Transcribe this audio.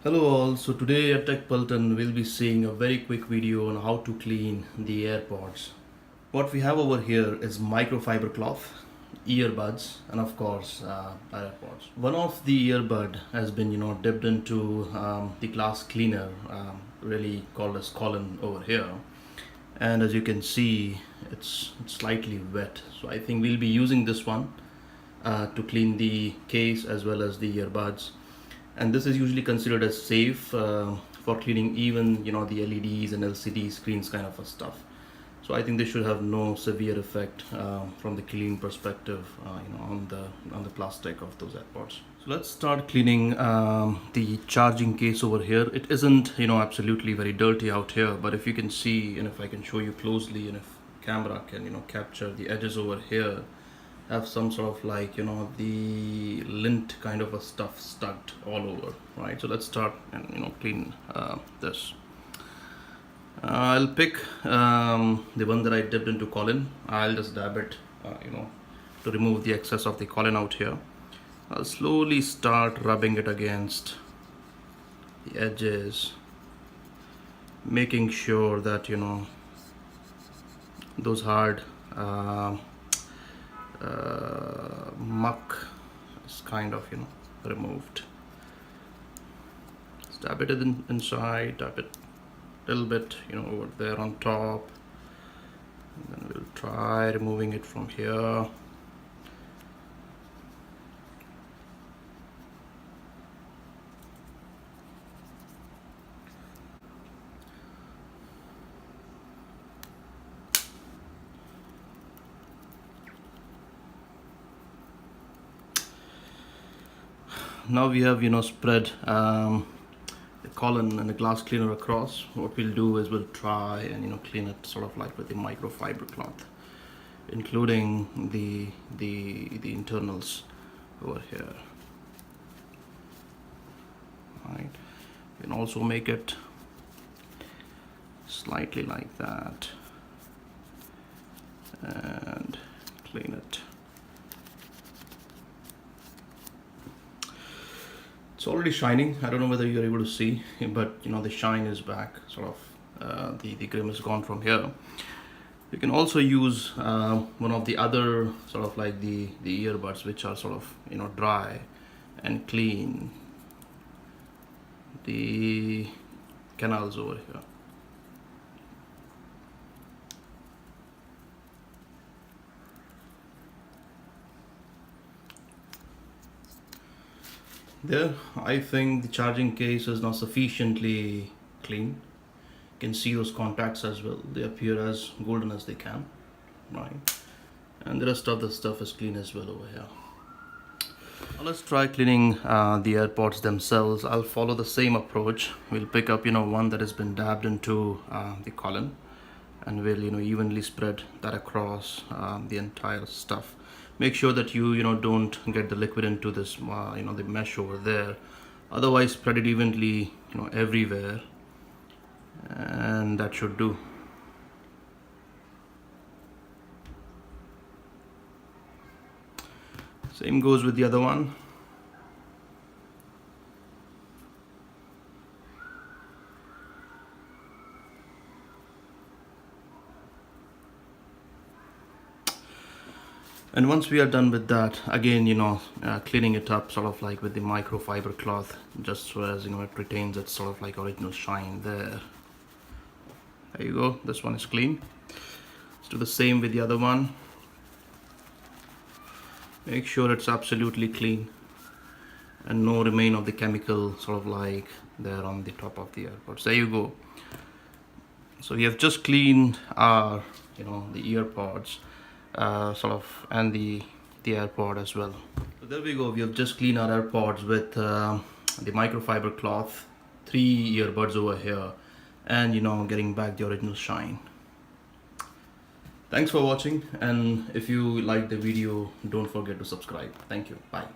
Hello all, so today at Tech Pelton we'll be seeing a very quick video on how to clean the AirPods. What we have over here is microfiber cloth, earbuds, and of course AirPods. One of the earbud has been dipped into the glass cleaner, really called as Colin over here, and as you can see it's slightly wet. So I think we'll be using this one to clean the case as well as the earbuds, and this is usually considered as safe for cleaning even the LEDs and LCD screens kind of a stuff. So I think this should have no severe effect from the cleaning perspective on the plastic of those AirPods. So let's start cleaning the charging case over here. It isn't absolutely very dirty out here, but if you can see, and if I can show you closely, and if camera can capture the edges over here, have some sort of the lint kind of a stuff stuck all over, right? So let's start and clean this. I'll pick the one that I dipped into Colin. I'll just dab it to remove the excess of the Colin out here. I'll slowly start rubbing it against the edges, making sure that those hard muck is kind of removed. Stab it inside, tap it a little bit over there on top, and then we'll try removing it from here. Now we have spread the Colin and the glass cleaner across. What we'll do is we'll try and clean it sort of like with the microfiber cloth, including the internals over here. Right. You can also make it slightly like that and clean it. It's already shining. I don't know whether you're able to see, but the shine is back. Sort of the grim is gone from here. You can also use one of the other sort of like the earbuds, which are sort of dry, and clean the canals over here. There, I think the charging case is now sufficiently clean. You can see those contacts as well. They appear as golden as they can, right? And the rest of the stuff is clean as well over here. Now let's try cleaning the AirPods themselves. I'll follow the same approach. We'll pick up one that has been dabbed into the Colin, and we'll evenly spread that across the entire stuff. Make sure that you don't get the liquid into this the mesh over there. Otherwise, spread it evenly everywhere, and that should do. Same goes with the other one. And once we are done with that, again cleaning it up sort of like with the microfiber cloth, just so as it retains its sort of like original shine there. There you go, this one is clean. Let's do the same with the other one. Make sure it's absolutely clean and no remain of the chemical sort of like there on the top of the AirPods. There you go. So we have just cleaned our the EarPods sort of, and the AirPod as well. So there we go. We have just cleaned our AirPods with the microfiber cloth, 3 earbuds over here, and getting back the original shine. Thanks for watching, and if you liked the video, don't forget to subscribe. Thank you. Bye.